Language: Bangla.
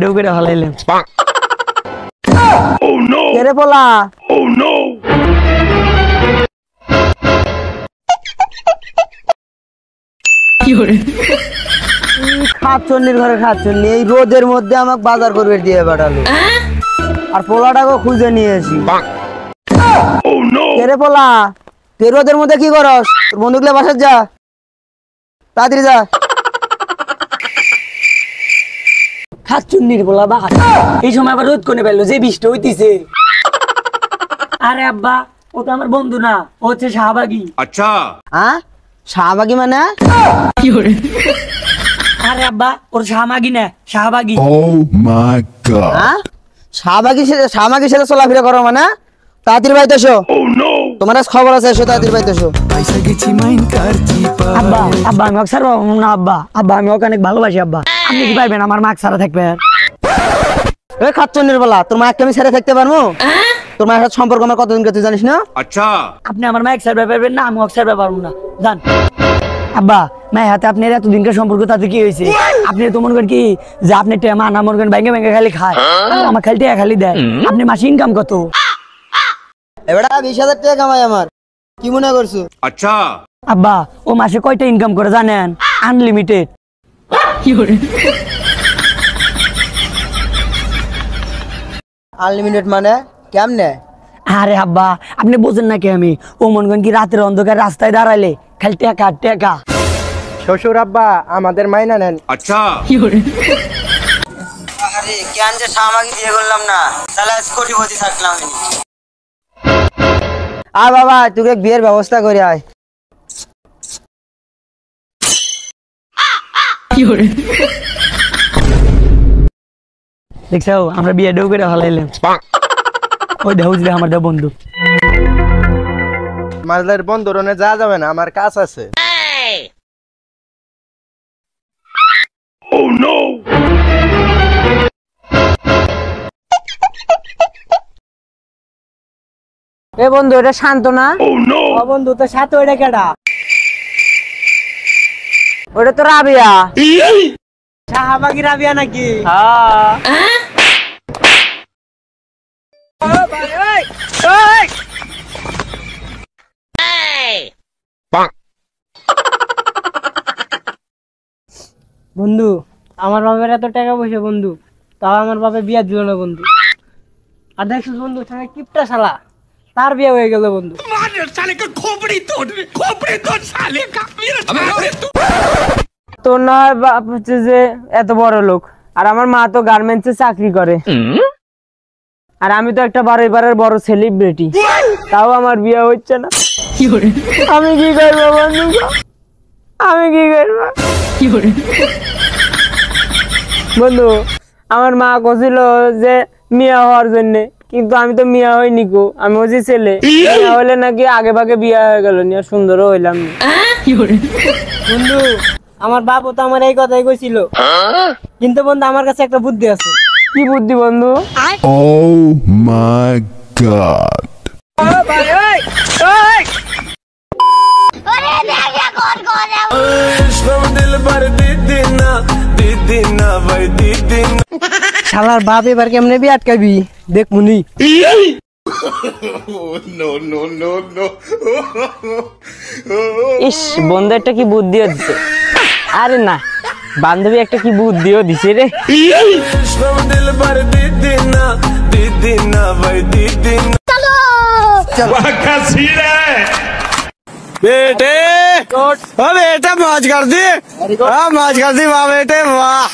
ডুবরে হলাইলাম। Oh no! কেরে পোলা? Oh no! কি করে? খাচ্ছন্নির ঘরে খাচ্ছন্নি এই রোদের মধ্যে আমাকে বাজার করবে দিয়ে পাঠালো। আর পোলাটাকে খুঁজে নিয়ে আসি। Oh no! কেরে পোলা? তুই রোদের মধ্যে কি করস? তোর বন্ধুগুলো বাসার যা, তাড়াতাড়ি যা। খাচ্ছন্নির পোলা বা এই সময় আবার রোদ কোনে পেলো যে বৃষ্টি হইতিছে। আরে আব্বা ও তো আমার বন্ধু না, ও হচ্ছে শাহবাগী। আচ্ছা হ্যাঁ শাহবাগী মানে কি করে? আরে আব্বা ওর শাহবাগী না শাহবাগী। Oh my god! হ্যাঁ শাহবাগী ছেলে চলাফেরা করো মানে? তাড়াতাড়ি বাড়িতে এসো। Oh no! তোমার আজ খবর আছে, এসো তাড়াতাড়ি বাড়িতে এসো। আব্বা আব্বা আমি ওকে ছাড়বো না আব্বা। আব্বা আমি ওকে অনেক ভালোবাসি আব্বা। আপনি কি পাইবেন আমার মাকে ছাড়া থাকবেন? ওই খাচ্ছন্নির বলা তোর মাকে আমি ছেড়ে থাকতে পারবো? তোর মায়ের সাথে সম্পর্ক আমার কতদিন তুই জানিস না? আচ্ছা আপনি আমার মায়ের ছাড়বে পারবেন না, আমি ওকে ছাড়বে পারবো না। জান আব্বা মায়ের হাতে আপনার এতদিনকার সম্পর্ক তাতে কি হয়েছে? আপনি তো মনে করেন কি যে আপনি টেমা না মনে করেন ব্যাঙ্গে ব্যাঙ্গে খালি খায়, আমার খালি টাকা খালি দেয়। আপনি মাসে ইনকাম কত? এবারে 20,000 টাকা কামাই আমার, কি মনে করছো? আচ্ছা আব্বা ও মাসে কয়টা ইনকাম করে জানেন? আনলিমিটেড। কি করে আনলিমিটেড মানে কেমনে? আরে আব্বা আপনি বোঝেন না কি আমি? ও মনে করেন কি রাতের অন্ধকার রাস্তায় দাঁড়াইলে খালি টাকা টাকা। শ্বশুর আব্বা আমাদের মাইনা নেন। আচ্ছা আরে কেন যে শাহবাগী বিয়ে করলাম না, তাহলে আজ কোটিপতি থাকলাম আমি। আর বাবা তোকে বিয়ের ব্যবস্থা করে আয়। দেখছো আমরা বিয়ে ডেউ করে হলাইলাম। ওই দেউজ দে আমার বন্ধু। মালদার বন্ধুরনে যা যাবে না, আমার কাজ আছে। Oh no! এ বন্ধু এটা শান্ত না? Oh no! ও বন্ধু তো সাথে ওইটা কেডা? ওটা তো রাবিয়া। শাহবাগী রাবিয়া নাকি? হ্যাঁ। বন্ধু আমার বাবার এত টাকা পয়সা বন্ধু, তাও আমার বাবা বিয়া দিল না বন্ধু। আর দেখছিস বন্ধু কিপটা শালা, তার বিয়ে হয়ে গেল বন্ধু। তোর না হয় বাপ হচ্ছে যে এত বড় লোক, আর আমার মা তো গার্মেন্টসে চাকরি করে, আর আমি তো একটা বারের বড় সেলিব্রিটি, তাও আমার বিয়ে হচ্ছে না। আমি কি করবো বন্ধু? আমি কি করবো বন্ধু? আমার মা কছিল যে মিয়া হওয়ার জন্য, কিন্তু আমি তো মিয়া হইনি গো, আমি হচ্ছি ছেলে। মিয়া হইলে নাকি আগে ভাগে বিয়া হয়ে গেল, নিয়ে সুন্দরও হইলাম না। বন্ধু আমার বাপও তো আমার এই কথাই কইছিল, কিন্তু বন্ধু আমার কাছে একটা বুদ্ধি আছে। কি বুদ্ধি বন্ধু? Oh my god! শালার বাপ এবার কেমনে বিয়ে আটকাবি দেখ মুনি। ইস বন্ধু একটা কি বুদ্ধিও দিছে। আরে না বান্ধবী একটা কি বুদ্ধিও দিছে রে। बेटे मौज कर दी, मौज कर दी वाह बेटे वाह।